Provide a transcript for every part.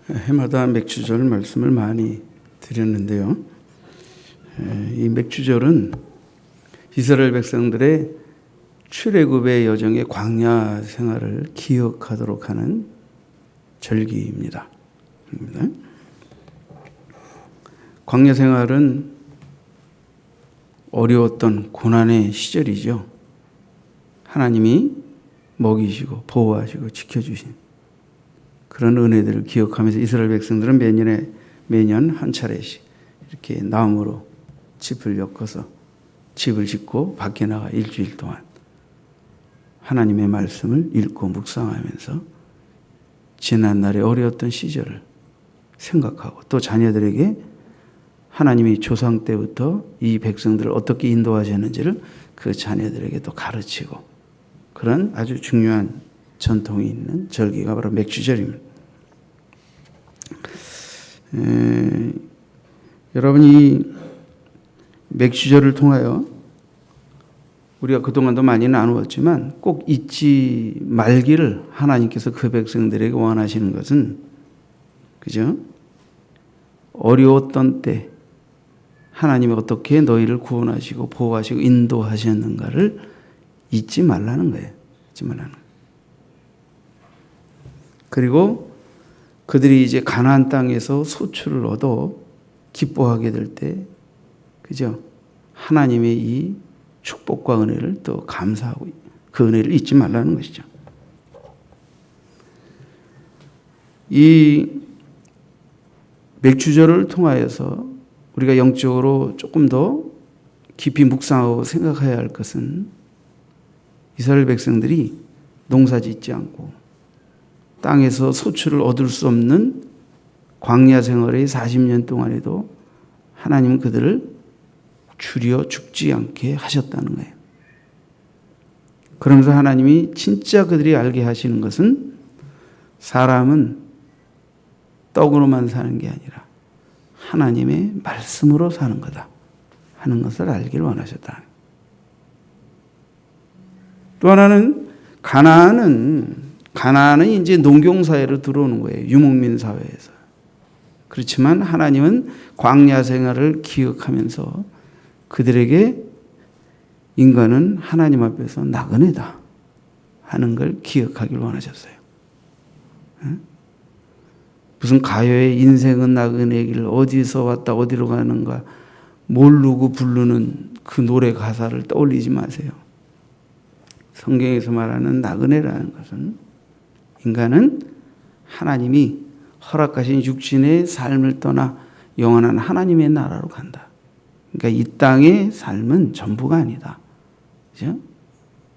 해마다 맥주절 말씀을 많이 드렸는데요. 이 맥주절은 이스라엘 백성들의 출애굽의 여정의 광야 생활을 기억하도록 하는 절기입니다. 광야 생활은 어려웠던 고난의 시절이죠. 하나님이 먹이시고 보호하시고 지켜주신 그런 은혜들을 기억하면서 이스라엘 백성들은 매년 한 차례씩 이렇게 나무로 짚을 엮어서 집을 짓고 밖에 나가 일주일 동안 하나님의 말씀을 읽고 묵상하면서 지난날의 어려웠던 시절을 생각하고 또 자녀들에게 하나님이 조상 때부터 이 백성들을 어떻게 인도하셨는지를 그 자녀들에게 또 가르치고 그런 아주 중요한 전통이 있는 절기가 바로 맥주절입니다. 여러분, 이 맥주절을 통하여 우리가 그동안도 많이 나누었지만 꼭 잊지 말기를 하나님께서 그 백성들에게 원하시는 것은, 그죠? 어려웠던 때 하나님이 어떻게 너희를 구원하시고 보호하시고 인도하셨는가를 잊지 말라는 거예요. 잊지 말라는 거예요. 그리고 그들이 이제 가나안 땅에서 소출을 얻어 기뻐하게 될 때, 그죠? 하나님의 이 축복과 은혜를 또 감사하고 그 은혜를 잊지 말라는 것이죠. 이 맥주절을 통하여서 우리가 영적으로 조금 더 깊이 묵상하고 생각해야 할 것은 이스라엘 백성들이 농사 짓지 않고 땅에서 소출을 얻을 수 없는 광야 생활의 40년 동안에도 하나님은 그들을 줄여 죽지 않게 하셨다는 거예요. 그러면서 하나님이 진짜 그들이 알게 하시는 것은 사람은 떡으로만 사는 게 아니라 하나님의 말씀으로 사는 거다 하는 것을 알기를 원하셨다. 또 하나는 가나안은 이제 농경사회로 들어오는 거예요. 유목민 사회에서. 그렇지만 하나님은 광야 생활을 기억하면서 그들에게 인간은 하나님 앞에서 나그네다 하는 걸 기억하길 원하셨어요. 무슨 가요의 인생은 나그네 길 어디서 왔다 어디로 가는가 모르고 부르는 그 노래 가사를 떠올리지 마세요. 성경에서 말하는 나그네라는 것은 인간은 하나님이 허락하신 육신의 삶을 떠나 영원한 하나님의 나라로 간다. 그러니까 이 땅의 삶은 전부가 아니다. 그죠?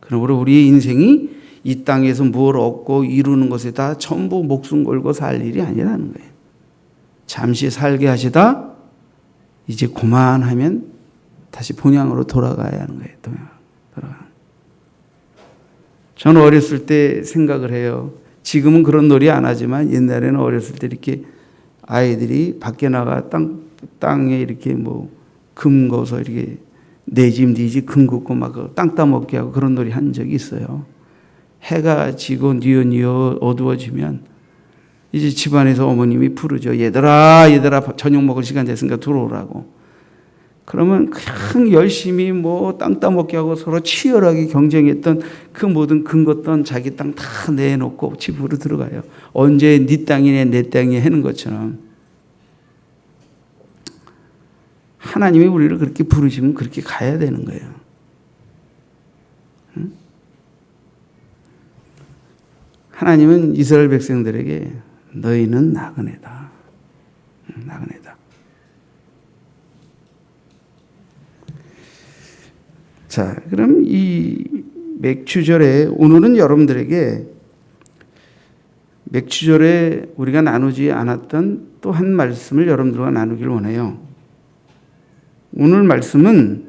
그러므로 우리의 인생이 이 땅에서 무엇을 얻고 이루는 것에 다 전부 목숨 걸고 살 일이 아니라는 거예요. 잠시 살게 하시다 이제 그만하면 다시 본향으로 돌아가야 하는 거예요. 저는 어렸을 때 생각을 해요. 지금은 그런 놀이 안 하지만 옛날에는 어렸을 때 이렇게 아이들이 밖에 나가 땅에 이렇게 뭐 금 거서 이렇게 내 집 네 집 금 긋고 막 땅 따먹게 하고 그런 놀이 한 적이 있어요. 해가 지고 뉘어 어두워지면 이제 집안에서 어머님이 부르죠. 얘들아 저녁 먹을 시간 됐으니까 들어오라고. 그러면 그냥 열심히 뭐 땅 따먹게 하고 서로 치열하게 경쟁했던 그 모든 근거던 자기 땅 다 내놓고 집으로 들어가요. 언제 네 땅이네 내 땅이 하는 것처럼. 하나님이 우리를 그렇게 부르시면 그렇게 가야 되는 거예요. 응? 하나님은 이스라엘 백성들에게 너희는 나그네다. 나그네다. 자, 그럼 이 맥주절에 오늘은 여러분들에게 맥주절에 우리가 나누지 않았던 또 한 말씀을 여러분들과 나누기를 원해요. 오늘 말씀은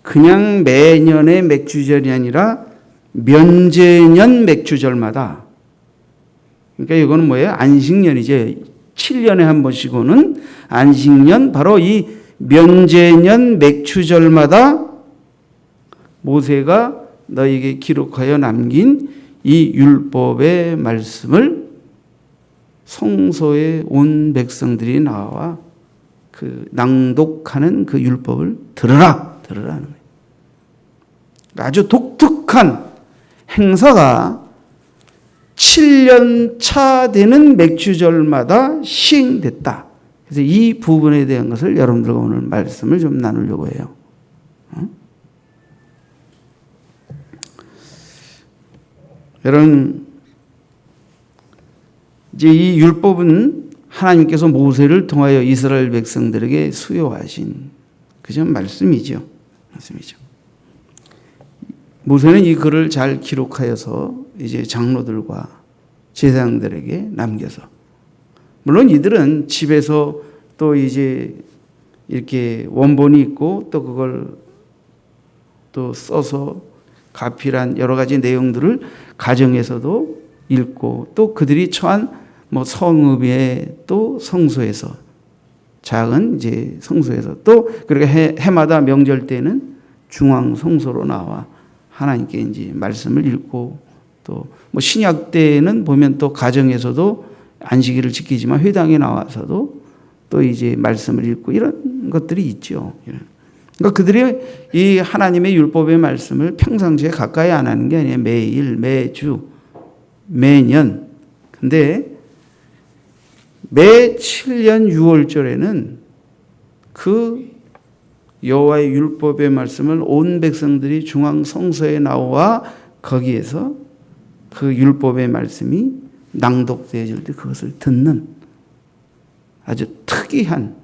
그냥 매년의 맥주절이 아니라 면제년 맥주절마다, 그러니까 이거는 뭐예요? 안식년이죠. 7년에 한 번씩 오는 안식년, 바로 이 면제년 맥주절마다 모세가 너에게 기록하여 남긴 이 율법의 말씀을 성소에 온 백성들이 나와 그 낭독하는 그 율법을 들으라 하는 거예요. 아주 독특한 행사가 7년 차 되는 맥주절마다 시행됐다. 그래서 이 부분에 대한 것을 여러분들과 오늘 말씀을 좀 나누려고 해요. 여러분, 이제 이 율법은 하나님께서 모세를 통하여 이스라엘 백성들에게 수요하신 그전 말씀이죠. 모세는 이 글을 잘 기록하여서 이제 장로들과 제사장들에게 남겨서, 물론 이들은 집에서 또 이제 이렇게 원본이 있고 또 그걸 또 써서 가필한 여러 가지 내용들을 가정에서도 읽고 또 그들이 처한 뭐 성읍에 또 성소에서 작은 이제 성소에서 또 그렇게 해마다 명절 때는 중앙 성소로 나와 하나님께 이제 말씀을 읽고 또 뭐 신약 때는 보면 또 가정에서도 안식일을 지키지만 회당에 나와서도 또 이제 말씀을 읽고 이런 것들이 있죠. 그러니까 그들이 이 하나님의 율법의 말씀을 평상시에 가까이 안 하는 게 아니에요. 매일, 매주, 매년. 근데 매 7년 6월절에는 그 여호와의 율법의 말씀을 온 백성들이 중앙 성소에 나와 거기에서 그 율법의 말씀이 낭독되어질 때 그것을 듣는 아주 특이한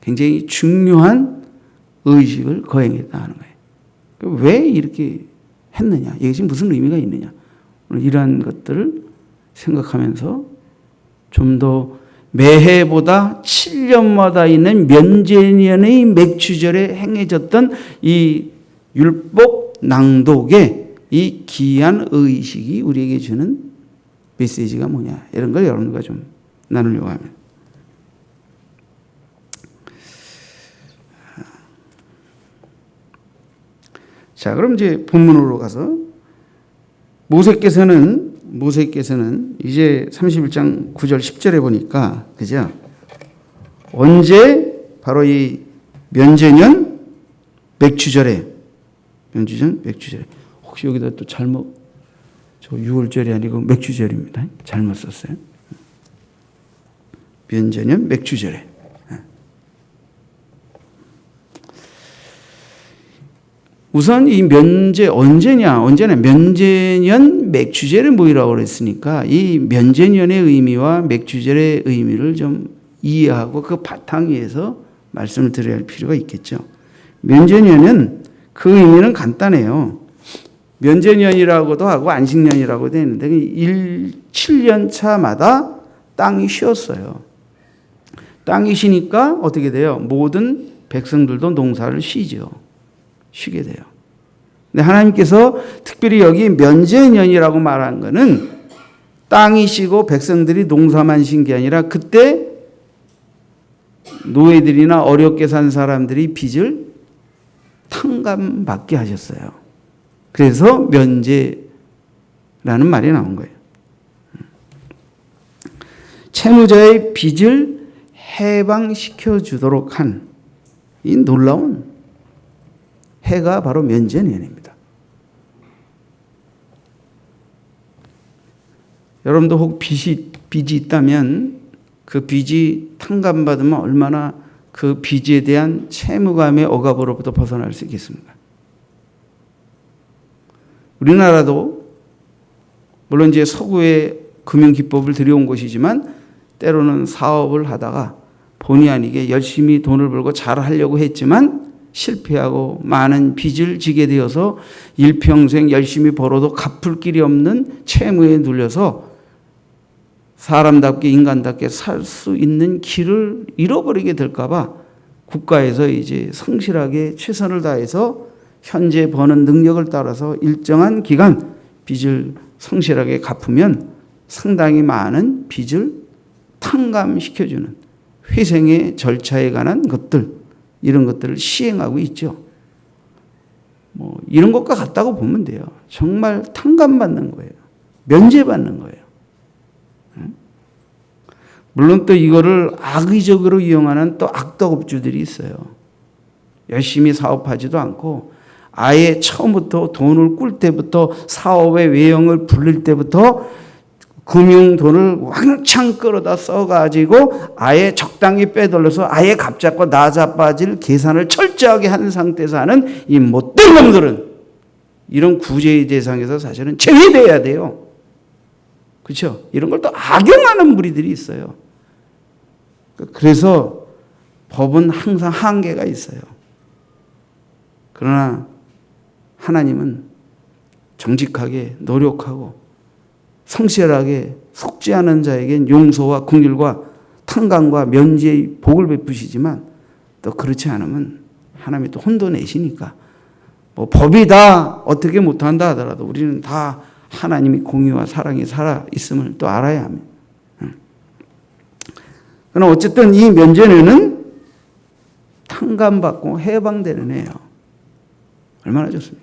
굉장히 중요한 의식을 거행했다 하는 거예요. 왜 이렇게 했느냐? 이것이 무슨 의미가 있느냐? 이러한 것들을 생각하면서 좀 더 매해보다 7년마다 있는 면제년의 맥주절에 행해졌던 이 율법 낭독의 이 귀한 의식이 우리에게 주는 메시지가 뭐냐, 이런 걸 여러분과 좀 나누려고 합니다. 자, 그럼 이제 본문으로 가서 모세께서는 이제 31장 9절 10절에 보니까, 그죠? 언제? 바로 이 면제년 맥주절에, 혹시 여기다 또 잘못, 저 6월절이 아니고 맥주절입니다. 잘못 썼어요. 면제년 맥주절에. 우선 이 언제냐 면제년 맥주절에 모이라고 그랬으니까 이 면제년의 의미와 맥주절의 의미를 좀 이해하고 그 바탕 위에서 말씀을 드려야 할 필요가 있겠죠. 면제년은 그 의미는 간단해요. 면제년이라고도 하고 안식년이라고도 했는데 7년 차마다 땅이 쉬었어요. 땅이 쉬니까 어떻게 돼요? 모든 백성들도 농사를 쉬게 돼요. 근데 하나님께서 특별히 여기 면제년이라고 말한 것은 땅이 쉬고 백성들이 농사만 쉰 게 아니라 그때 노예들이나 어렵게 산 사람들이 빚을 탕감받게 하셨어요. 그래서 면제라는 말이 나온 거예요. 채무자의 빚을 해방시켜 주도록 한 이 놀라운 해가 바로 면제년입니다. 여러분도 혹 빚이 있다면 그 빚이 탕감받으면 얼마나 그 빚에 대한 채무감의 억압으로부터 벗어날 수 있겠습니까? 우리나라도 물론 이제 서구의 금융기법을 들여온 곳이지만 때로는 사업을 하다가 본의 아니게 열심히 돈을 벌고 잘 하려고 했지만 실패하고 많은 빚을 지게 되어서 일평생 열심히 벌어도 갚을 길이 없는 채무에 눌려서 사람답게 인간답게 살 수 있는 길을 잃어버리게 될까 봐 국가에서 이제 성실하게 최선을 다해서 현재 버는 능력을 따라서 일정한 기간 빚을 성실하게 갚으면 상당히 많은 빚을 탕감시켜주는 회생의 절차에 관한 것들, 이런 것들을 시행하고 있죠. 뭐 이런 것과 같다고 보면 돼요. 정말 탕감받는 거예요. 면제받는 거예요. 물론 또 이거를 악의적으로 이용하는 또 악덕업주들이 있어요. 열심히 사업하지도 않고 아예 처음부터 돈을 꿀 때부터 사업의 외형을 불릴 때부터 금융 돈을 왕창 끌어다 써가지고 아예 적당히 빼돌려서 아예 갑작과 나자빠질 계산을 철저하게 한 상태에서 하는 이 못된 놈들은 이런 구제의 대상에서 사실은 제외돼야 돼요. 그렇죠? 이런 걸 또 악용하는 무리들이 있어요. 그래서 법은 항상 한계가 있어요. 그러나 하나님은 정직하게 노력하고 성실하게 속지 않은 자에겐 용서와 긍휼과 탄감과 면제의 복을 베푸시지만 또 그렇지 않으면 하나님이 또 혼돈내시니까 뭐 법이 다 어떻게 못한다 하더라도 우리는 다 하나님이 공의와 사랑이 살아 있음을 또 알아야 합니다. 그러나 어쨌든 이 면제는 탕감받고 해방되는 애예요. 얼마나 좋습니까?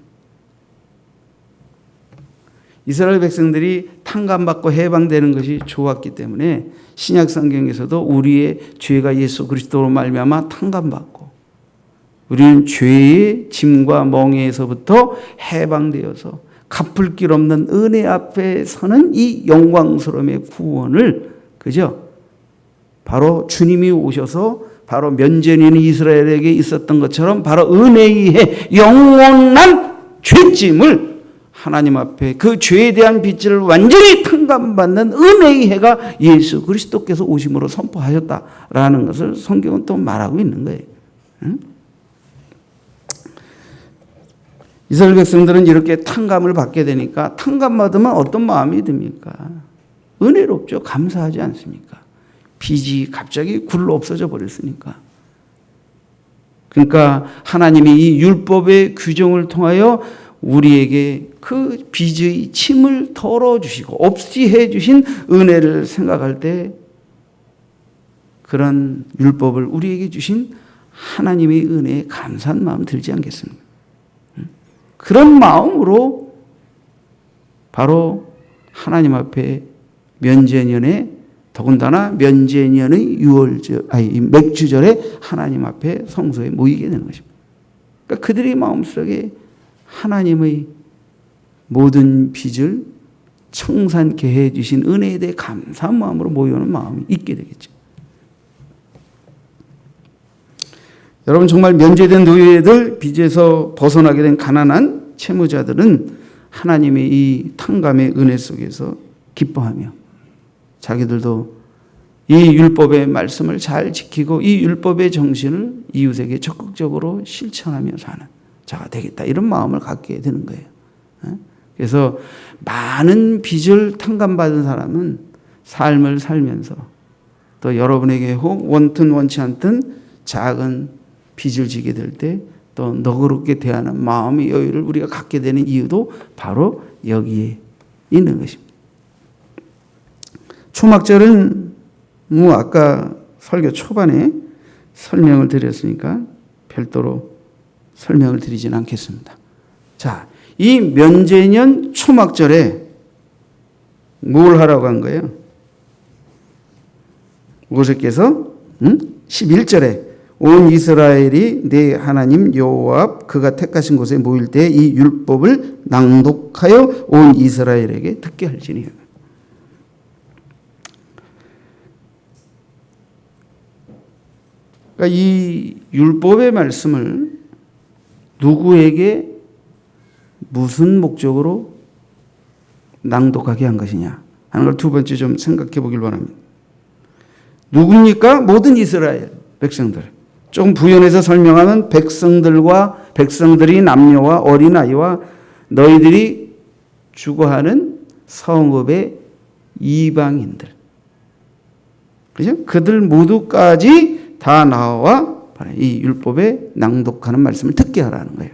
이스라엘 백성들이 탕감받고 해방되는 것이 좋았기 때문에 신약 성경에서도 우리의 죄가 예수 그리스도로 말미암아 탕감받고 우리는 죄의 짐과 멍에서부터 해방되어서 갚을 길 없는 은혜 앞에 서는 이 영광스러움의 구원을 그죠? 바로 주님이 오셔서 바로 면제는 이스라엘에게 있었던 것처럼 바로 은혜에 의해 영원한 죄짐을 하나님 앞에 그 죄에 대한 빚을 완전히 탕감받는 은혜의 해가 예수 그리스도께서 오심으로 선포하셨다라는 것을 성경은 또 말하고 있는 거예요. 응? 이스라엘 백성들은 이렇게 탕감을 받게 되니까 탕감받으면 어떤 마음이 듭니까? 은혜롭죠. 감사하지 않습니까? 빚이 갑자기 굴러 없어져 버렸으니까. 그러니까 하나님이 이 율법의 규정을 통하여 우리에게 그 빚의 침을 덜어주시고 없이 해주신 은혜를 생각할 때 그런 율법을 우리에게 주신 하나님의 은혜에 감사한 마음 들지 않겠습니까? 그런 마음으로 바로 하나님 앞에 면제년에 더군다나 면제년의 맥주절에 하나님 앞에 성소에 모이게 되는 것입니다. 그러니까 그들의 마음속에 하나님의 모든 빚을 청산케 해주신 은혜에 대해 감사한 마음으로 모여오는 마음이 있게 되겠죠. 여러분 정말 면제된 노예들, 빚에서 벗어나게 된 가난한 채무자들은 하나님의 이 탕감의 은혜 속에서 기뻐하며 자기들도 이 율법의 말씀을 잘 지키고 이 율법의 정신을 이웃에게 적극적으로 실천하며 사는 자가 되겠다. 이런 마음을 갖게 되는 거예요. 그래서 많은 빚을 탕감받은 사람은 삶을 살면서 또 여러분에게 혹 원튼 원치 않든 작은 빚을 지게 될 때 또 너그럽게 대하는 마음의 여유를 우리가 갖게 되는 이유도 바로 여기에 있는 것입니다. 초막절은 뭐 아까 설교 초반에 설명을 드렸으니까 별도로 설명을 드리진 않겠습니다. 자, 이 면제년 초막절에 뭘 하라고 한 거예요? 모세께서 11절에 온 이스라엘이 내 하나님 여호와 앞 그가 택하신 곳에 모일 때 이 율법을 낭독하여 온 이스라엘에게 듣게 할지니. 그러니까 이 율법의 말씀을 누구에게 무슨 목적으로 낭독하게 한 것이냐 하는 걸 두 번째 좀 생각해 보길 바랍니다. 누굽니까? 모든 이스라엘 백성들. 좀 부연해서 설명하면 백성들이 남녀와 어린아이와 너희들이 주거하는 성읍의 이방인들. 그죠? 그들 모두까지 다 나와 이 율법에 낭독하는 말씀을 듣게 하라는 거예요.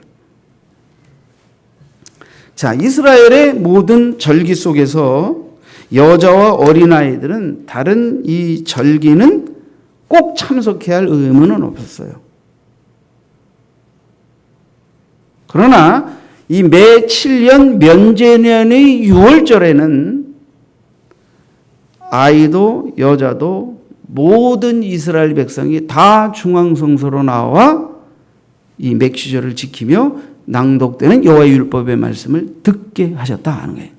자, 이스라엘의 모든 절기 속에서 여자와 어린아이들은 다른 이 절기는 꼭 참석해야 할 의무는 없었어요. 그러나 이 매 7년 면제년의 6월절에는 아이도 여자도 모든 이스라엘 백성이 다 중앙성소로 나와 이 맥추절을 지키며 낭독되는 여호와의 율법의 말씀을 듣게 하셨다 하는 거예요.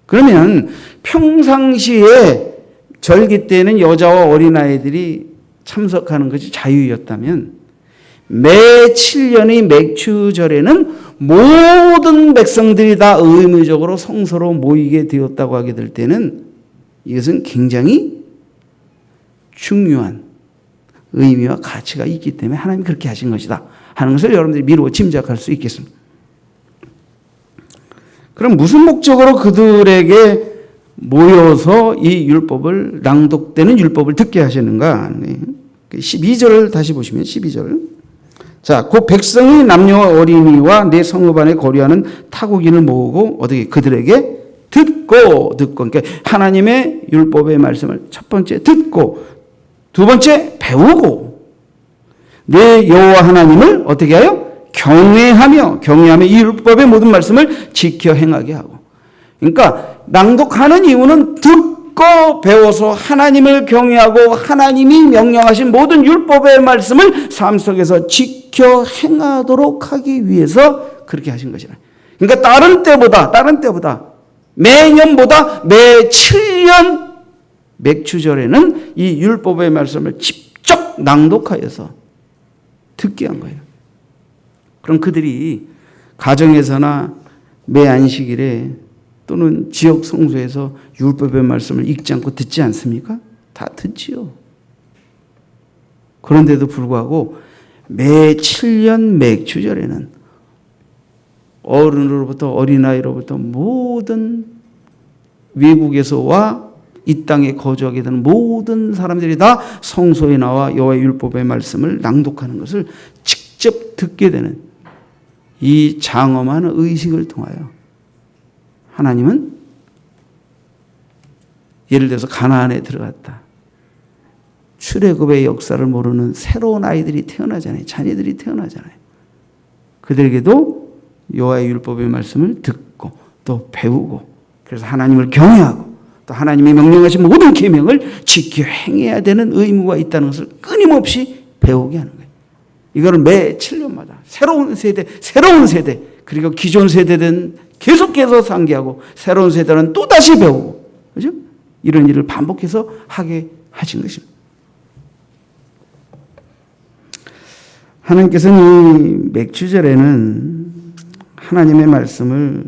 그러면 평상시에 절기 때는 여자와 어린아이들이 참석하는 것이 자유였다면 매 7년의 맥추절에는 모든 백성들이 다 의무적으로 성소로 모이게 되었다고 하게 될 때는 이것은 굉장히 중요한 의미와 가치가 있기 때문에 하나님이 그렇게 하신 것이다 하는 것을 여러분들이 미루어 짐작할 수 있겠습니다. 그럼 무슨 목적으로 그들에게 모여서 이 율법을 낭독되는 율법을 듣게 하시는가? 12절을 다시 보시면 12절. 자, 그 백성이 남녀와 어린이와 내 성읍 안에 거류하는 타국인을 모으고 어떻게 그들에게 듣고 그러니까 하나님의 율법의 말씀을 첫 번째 듣고 두 번째 배우고 내 여호와 하나님을 어떻게 하여? 경외하며 이 율법의 모든 말씀을 지켜 행하게 하고. 그러니까 낭독하는 이유는 듣고 배워서 하나님을 경외하고 하나님이 명령하신 모든 율법의 말씀을 삶 속에서 지켜 행하도록 하기 위해서 그렇게 하신 것이라. 그러니까 다른 때보다 매년보다 매 7년 맥추절에는 이 율법의 말씀을 직접 낭독하여서 듣게 한 거예요. 그럼 그들이 가정에서나 매 안식일에 또는 지역 성소에서 율법의 말씀을 읽지 않고 듣지 않습니까? 다 듣지요. 그런데도 불구하고 매 7년 맥추절에는 어른으로부터 어린아이로부터 모든 외국에서 와 이 땅에 거주하게 되는 모든 사람들이 다 성소에 나와 여호와의 율법의 말씀을 낭독하는 것을 직접 듣게 되는 이 장엄한 의식을 통하여 하나님은 예를 들어서 가나안에 들어갔다. 출애굽의 역사를 모르는 새로운 아이들이 태어나잖아요. 자녀들이 태어나잖아요. 그들에게도 여호와의 율법의 말씀을 듣고 또 배우고 그래서 하나님을 경외하고 또 하나님이 명령하신 모든 계명을 지켜 행해야 되는 의무가 있다는 것을 끊임없이 배우게 하는 거예요. 이거를 매 7년마다 새로운 세대 그리고 기존 세대는 계속해서 상기하고 새로운 세대는 또다시 배우고 그죠? 이런 일을 반복해서 하게 하신 것입니다. 하나님께서는 이 맥추절에는 하나님의 말씀을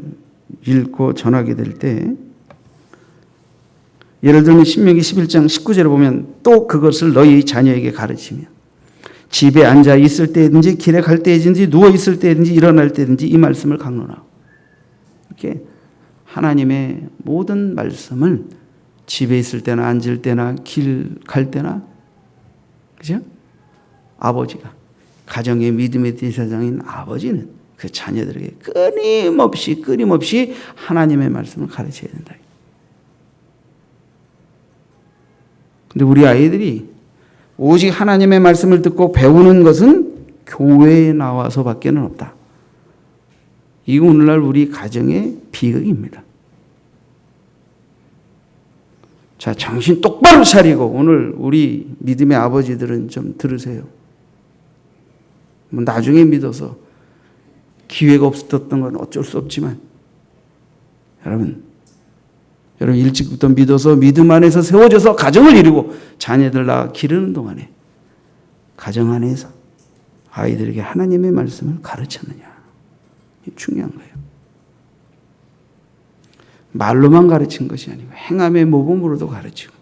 읽고 전하게 될 때 예를 들면 신명기 11장 19절에 보면 또 그것을 너희 자녀에게 가르치며 집에 앉아 있을 때든지 길에 갈 때든지 누워 있을 때든지 일어날 때든지 이 말씀을 강론하고 이렇게 하나님의 모든 말씀을 집에 있을 때나 앉을 때나 길 갈 때나 그죠? 아버지가 가정의 믿음의 대사장인 아버지는 그 자녀들에게 끊임없이 하나님의 말씀을 가르쳐야 된다. 근데 우리 아이들이 오직 하나님의 말씀을 듣고 배우는 것은 교회에 나와서밖에는 없다. 이거 오늘날 우리 가정의 비극입니다. 자, 정신 똑바로 차리고 오늘 우리 믿음의 아버지들은 좀 들으세요. 나중에 믿어서 기회가 없었던 건 어쩔 수 없지만 여러분 일찍부터 믿어서 믿음 안에서 세워져서 가정을 이루고 자녀들 낳아 기르는 동안에 가정 안에서 아이들에게 하나님의 말씀을 가르쳤느냐. 이게 중요한 거예요. 말로만 가르친 것이 아니고 행함의 모범으로도 가르치고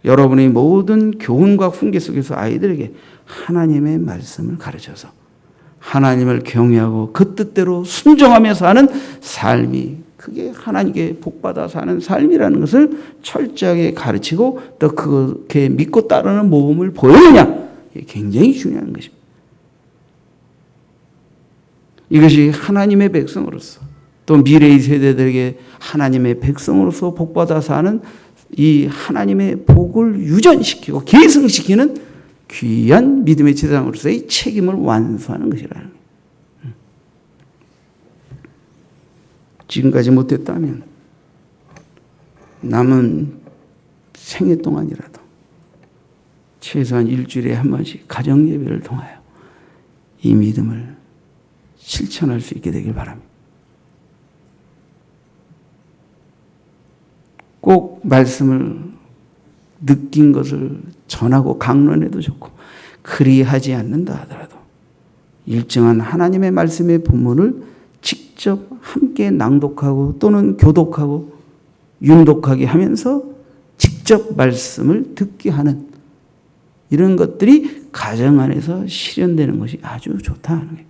여러분의 모든 교훈과 훈계 속에서 아이들에게 하나님의 말씀을 가르쳐서 하나님을 경외하고 그 뜻대로 순종하며 사는 삶이 그게 하나님께 복받아 사는 삶이라는 것을 철저하게 가르치고 또 그렇게 믿고 따르는 모범을 보이느냐 이게 굉장히 중요한 것입니다. 이것이 하나님의 백성으로서 또 미래의 세대들에게 하나님의 백성으로서 복받아 사는 이 하나님의 복을 유전시키고 계승시키는 귀한 믿음의 제사장으로서의 책임을 완수하는 것이라는 거예요. 지금까지 못했다면 남은 생애 동안이라도 최소한 일주일에 한 번씩 가정 예배를 통하여 이 믿음을 실천할 수 있게 되길 바랍니다. 꼭 말씀을 느낀 것을 전하고 강론해도 좋고, 그리하지 않는다 하더라도 일정한 하나님의 말씀의 본문을 직접 함께 낭독하고 또는 교독하고 윤독하게 하면서 직접 말씀을 듣게 하는 이런 것들이 가정 안에서 실현되는 것이 아주 좋다 하는 거예요.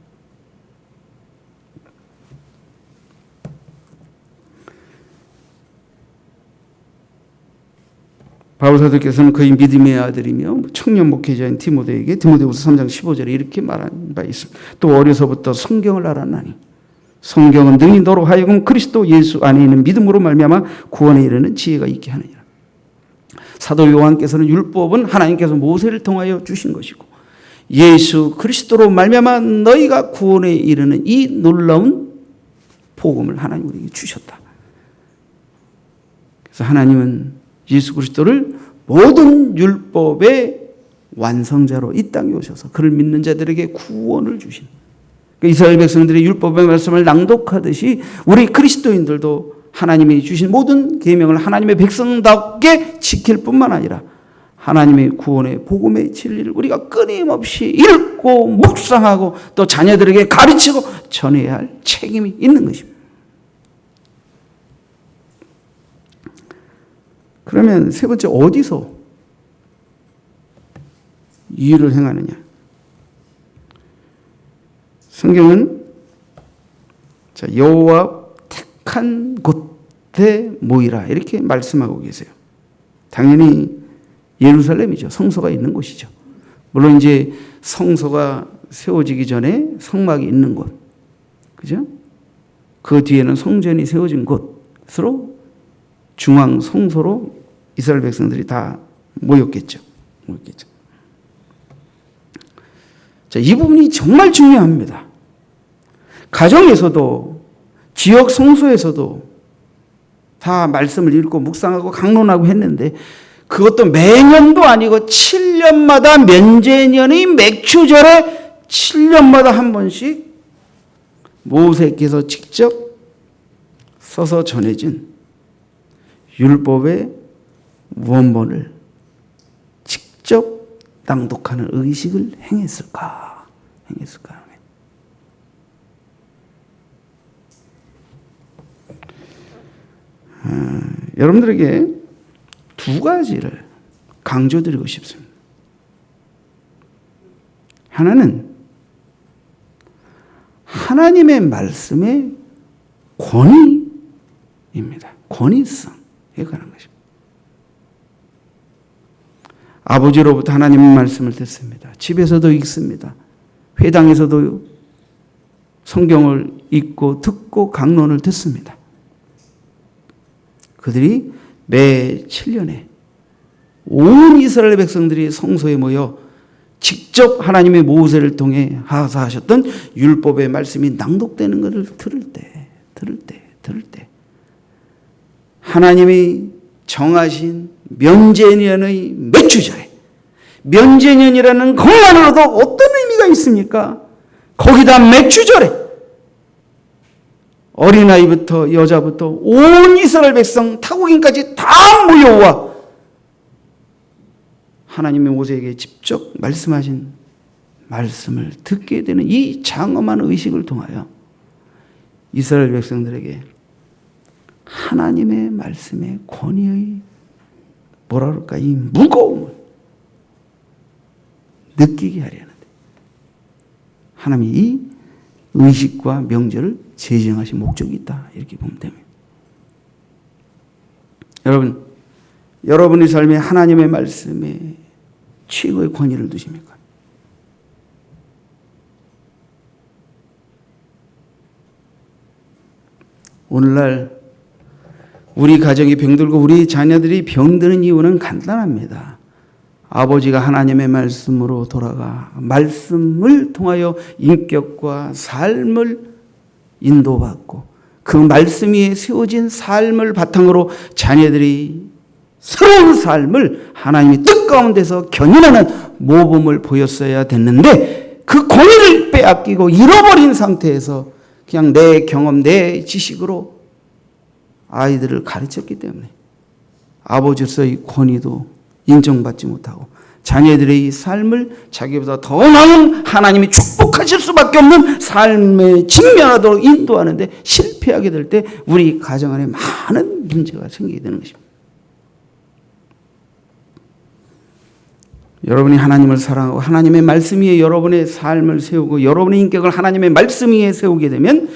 바울사도께서는 그의 믿음의 아들이며 청년 목회자인 디모데에게 디모데후서 3장 15절에 이렇게 말한 바 있습니다. 또 어려서부터 성경을 알았나니 성경은 능히 너로 하여금 그리스도 예수 안에 있는 믿음으로 말미암아 구원에 이르는 지혜가 있게 하느니라. 사도 요한께서는 율법은 하나님께서 모세를 통하여 주신 것이고 예수 그리스도로 말미암아 너희가 구원에 이르는 이 놀라운 복음을 하나님 우리에게 주셨다. 그래서 하나님은 예수 그리스도를 모든 율법의 완성자로 이 땅에 오셔서 그를 믿는 자들에게 구원을 주신, 이스라엘 백성들이 율법의 말씀을 낭독하듯이 우리 그리스도인들도 하나님이 주신 모든 계명을 하나님의 백성답게 지킬 뿐만 아니라 하나님의 구원의 복음의 진리를 우리가 끊임없이 읽고 묵상하고 또 자녀들에게 가르치고 전해야 할 책임이 있는 것입니다. 그러면 세 번째, 어디서 이 일을 행하느냐? 성경은 여호와 택한 곳에 모이라 이렇게 말씀하고 계세요. 당연히 예루살렘이죠. 성소가 있는 곳이죠. 물론 이제 성소가 세워지기 전에 성막이 있는 곳, 그죠? 그 뒤에는 성전이 세워진 곳으로 중앙 성소로 이스라엘 백성들이 다 모였겠죠. 자, 이 부분이 정말 중요합니다. 가정에서도 지역 성소에서도 다 말씀을 읽고 묵상하고 강론하고 했는데 그것도 매년도 아니고 7년마다 면제년의 맥추절에 7년마다 한 번씩 모세께서 직접 써서 전해진 율법의 원본을 직접 낭독하는 의식을 행했을까? 여러분들에게 두 가지를 강조드리고 싶습니다. 하나는 하나님의 말씀의 권위입니다. 권위성에 관한 것입니다. 아버지로부터 하나님의 말씀을 듣습니다. 집에서도 읽습니다. 회당에서도 성경을 읽고 듣고 강론을 듣습니다. 그들이 매 7년에 온 이스라엘 백성들이 성소에 모여 직접 하나님의 모세를 통해 하사하셨던 율법의 말씀이 낭독되는 것을 들을 때 하나님이 정하신 면제년의 맥추절에, 면제년이라는 것만으로도 어떤 의미가 있습니까? 거기다 맥추절에 어린아이부터 여자부터 온 이스라엘 백성 타국인까지 다 모여와 하나님의 모세에게 직접 말씀하신 말씀을 듣게 되는 이 장엄한 의식을 통하여 이스라엘 백성들에게 하나님의 말씀의 권위의 뭐라 그럴까, 이 무거움을 느끼게 하려는데 하나님이 이 의식과 명제를 제정하신 목적이 있다, 이렇게 보면 됩니다. 여러분의 삶에 하나님의 말씀에 최고의 권위를 두십니까? 오늘날 우리 가정이 병들고 우리 자녀들이 병드는 이유는 간단합니다. 아버지가 하나님의 말씀으로 돌아가 말씀을 통하여 인격과 삶을 인도받고 그 말씀 위에 세워진 삶을 바탕으로 자녀들이 새로운 삶을 하나님이 뜻 가운데서 견인하는 모범을 보였어야 됐는데 그 권위를 빼앗기고 잃어버린 상태에서 그냥 내 경험, 내 지식으로 아이들을 가르쳤기 때문에 아버지로서의 권위도 인정받지 못하고 자녀들의 이 삶을 자기보다 더 나은 하나님이 축복하실 수밖에 없는 삶에 직면하도록 인도하는데 실패하게 될 때 우리 가정 안에 많은 문제가 생기게 되는 것입니다. 여러분이 하나님을 사랑하고 하나님의 말씀 위에 여러분의 삶을 세우고 여러분의 인격을 하나님의 말씀 위에 세우게 되면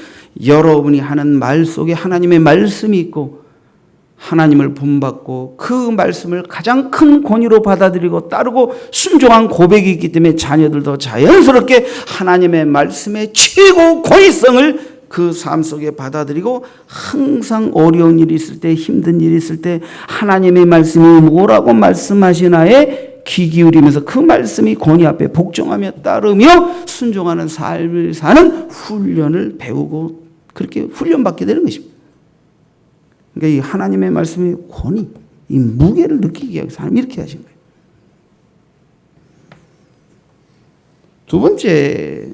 여러분이 하는 말 속에 하나님의 말씀이 있고 하나님을 본받고 그 말씀을 가장 큰 권위로 받아들이고 따르고 순종한 고백이 있기 때문에 자녀들도 자연스럽게 하나님의 말씀의 최고 권위성을 그 삶 속에 받아들이고 항상 어려운 일이 있을 때 힘든 일이 있을 때 하나님의 말씀이 뭐라고 말씀하시나에 귀 기울이면서 그 말씀이 권위 앞에 복종하며 따르며 순종하는 삶을 사는 훈련을 배우고 그렇게 훈련받게 되는 것입니다. 그러니까 이 하나님의 말씀의 권위, 이 무게를 느끼게 하기 위해서 하나님 이렇게 하신 거예요. 두 번째,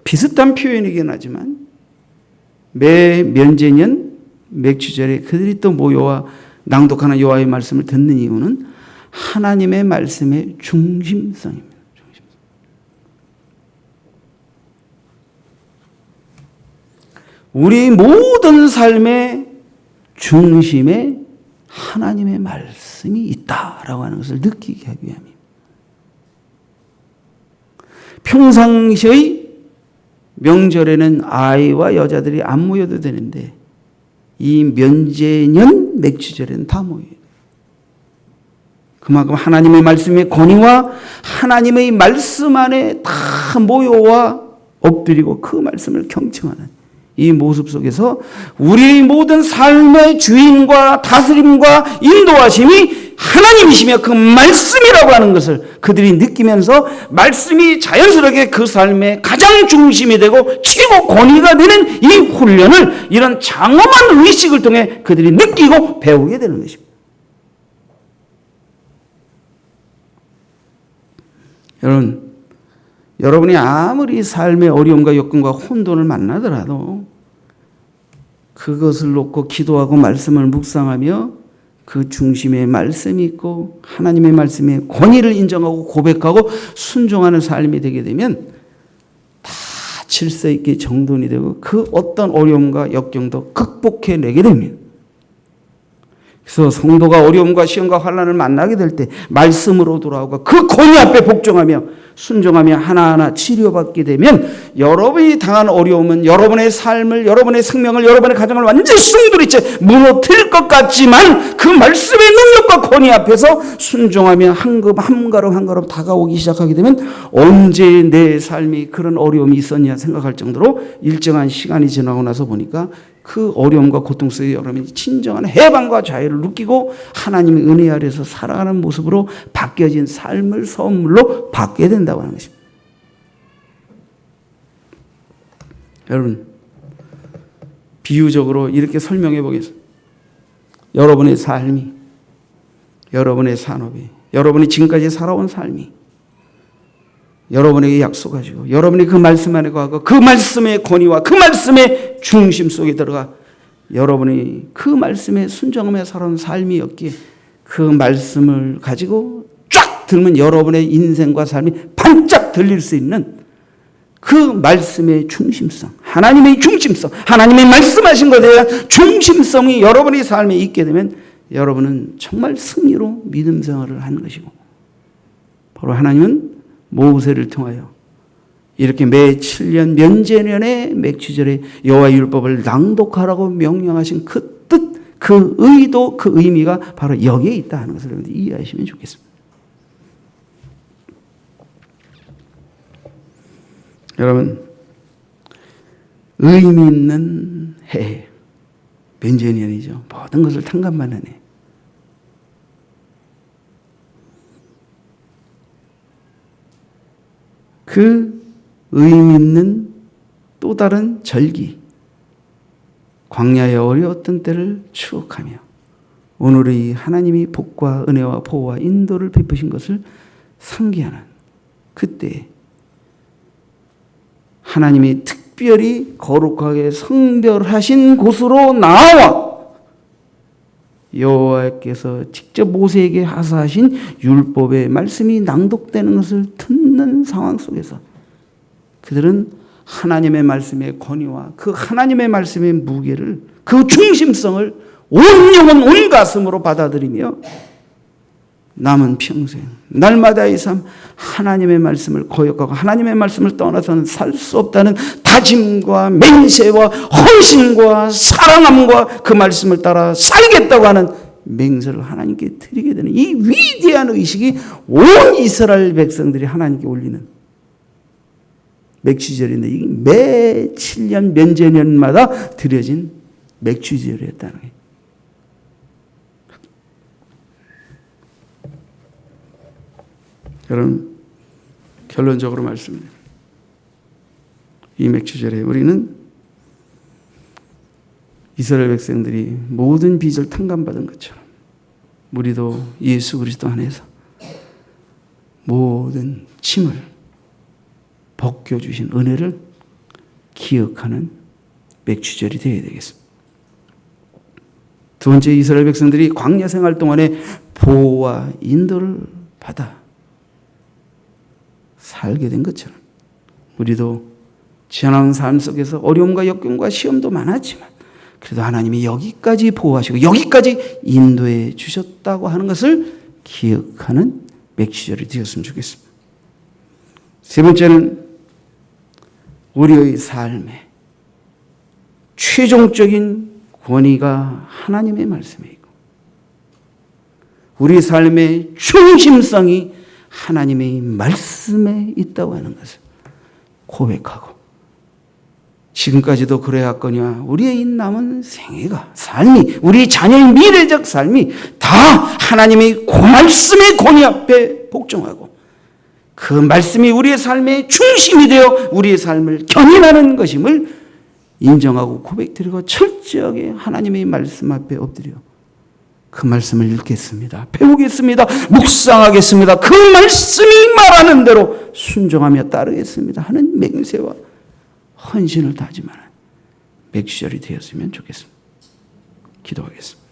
비슷한 표현이긴 하지만 매 면제년 맥추절에 그들이 또 모여와 낭독하는 여호와의 말씀을 듣는 이유는 하나님의 말씀의 중심성입니다. 우리 모든 삶의 중심에 하나님의 말씀이 있다라고 하는 것을 느끼게 하기 위함입니다. 평상시의 명절에는 아이와 여자들이 안 모여도 되는데 이 면제년 맥추절에는 다 모여요. 그만큼 하나님의 말씀의 권위와 하나님의 말씀 안에 다 모여와 엎드리고 그 말씀을 경청하는 이 모습 속에서 우리의 모든 삶의 주인과 다스림과 인도하심이 하나님이시며 그 말씀이라고 하는 것을 그들이 느끼면서 말씀이 자연스럽게 그 삶의 가장 중심이 되고 최고 권위가 되는 이 훈련을 이런 장엄한 의식을 통해 그들이 느끼고 배우게 되는 것입니다. 여러분이 아무리 삶의 어려움과 역경과 혼돈을 만나더라도 그것을 놓고 기도하고 말씀을 묵상하며 그 중심에 말씀이 있고 하나님의 말씀의 권위를 인정하고 고백하고 순종하는 삶이 되게 되면 다 질서 있게 정돈이 되고 그 어떤 어려움과 역경도 극복해내게 됩니다. 그래서 성도가 어려움과 시험과 환난을 만나게 될 때 말씀으로 돌아오고 그 권위 앞에 복종하며 순종하며 하나하나 치료받게 되면 여러분이 당한 어려움은 여러분의 삶을, 여러분의 생명을, 여러분의 가정을 완전히 숭두리째 무너뜨릴 것 같지만 그 말씀의 능력과 권위 앞에서 순종하며 한 걸음 한 걸음 다가오기 시작하게 되면 언제 내 삶이 그런 어려움이 있었냐 생각할 정도로 일정한 시간이 지나고 나서 보니까 그 어려움과 고통 속에 여러분이 진정한 해방과 자유를 느끼고 하나님의 은혜 아래에서 살아가는 모습으로 바뀌어진 삶을 선물로 받게 된다고 하는 것입니다. 여러분, 비유적으로 이렇게 설명해 보겠습니다. 여러분의 삶이, 여러분의 산업이, 여러분이 지금까지 살아온 삶이 여러분에게 약속하시고 여러분이 그 말씀 안에 거하고 그 말씀의 권위와 그 말씀의 중심 속에 들어가 여러분이 그 말씀에 순종하며 살아온 삶이었기에 그 말씀을 가지고 쫙 들면 여러분의 인생과 삶이 반짝 들릴 수 있는 그 말씀의 중심성, 하나님의 중심성, 하나님의 말씀하신 것에 대한 중심성이 여러분의 삶에 있게 되면 여러분은 정말 승리로 믿음 생활을 하는 것이고 바로 하나님은 모세를 통하여 이렇게 매 7년 면제년의 맥추절에 여호와의 율법을 낭독하라고 명령하신 그 뜻, 그 의도, 그 의미가 바로 여기에 있다 하는 것을 여러분들이 이해하시면 좋겠습니다. 여러분, 의미 있는 해, 면제년이죠. 모든 것을 탕감하는 해. 그 의미 있는 또 다른 절기, 광야의 어려웠던 때를 추억하며 오늘의 하나님이 복과 은혜와 보호와 인도를 베푸신 것을 상기하는 그때 하나님이 특별히 거룩하게 성별하신 곳으로 나와 여호와께서 직접 모세에게 하사하신 율법의 말씀이 낭독되는 것을 듣는 상황 속에서 그들은 하나님의 말씀의 권위와 그 하나님의 말씀의 무게를, 그 중심성을 온 영혼 온 가슴으로 받아들이며 남은 평생 날마다의 삶 하나님의 말씀을 거역하고 하나님의 말씀을 떠나서는 살 수 없다는 다짐과 맹세와 헌신과 사랑함과 그 말씀을 따라 살겠다고 하는 맹세를 하나님께 드리게 되는 이 위대한 의식이 온 이스라엘 백성들이 하나님께 올리는 맥주절인데 이게 매 7년 면제년마다 드려진 맥주절이었다는 거예요. 여러분, 결론적으로 말씀드립니다. 이 맥주절에 우리는 이스라엘 백성들이 모든 빚을 탕감받은 것처럼 우리도 예수 그리스도 안에서 모든 짐을 벗겨주신 은혜를 기억하는 맥주절이 되어야 되겠습니다. 두 번째, 이스라엘 백성들이 광야 생활 동안에 보호와 인도를 받아 살게 된 것처럼 우리도 지나온 삶 속에서 어려움과 역경과 시험도 많았지만 그래도 하나님이 여기까지 보호하시고 여기까지 인도해 주셨다고 하는 것을 기억하는 맥주절이 되었으면 좋겠습니다. 세 번째는 우리의 삶에 최종적인 권위가 하나님의 말씀에 있고 우리 삶의 중심성이 하나님의 말씀에 있다고 하는 것을 고백하고 지금까지도 그래왔거니와 우리의 남은 생애가 삶이 우리 자녀의 미래적 삶이 다 하나님의 그 말씀의 권위 앞에 복종하고 그 말씀이 우리의 삶의 중심이 되어 우리의 삶을 견인하는 것임을 인정하고 고백드리고 철저하게 하나님의 말씀 앞에 엎드려 그 말씀을 읽겠습니다. 배우겠습니다. 묵상하겠습니다. 그 말씀이 말하는 대로 순종하며 따르겠습니다 하는 맹세와 헌신을 다짐하는 맥주절이 되었으면 좋겠습니다. 기도하겠습니다.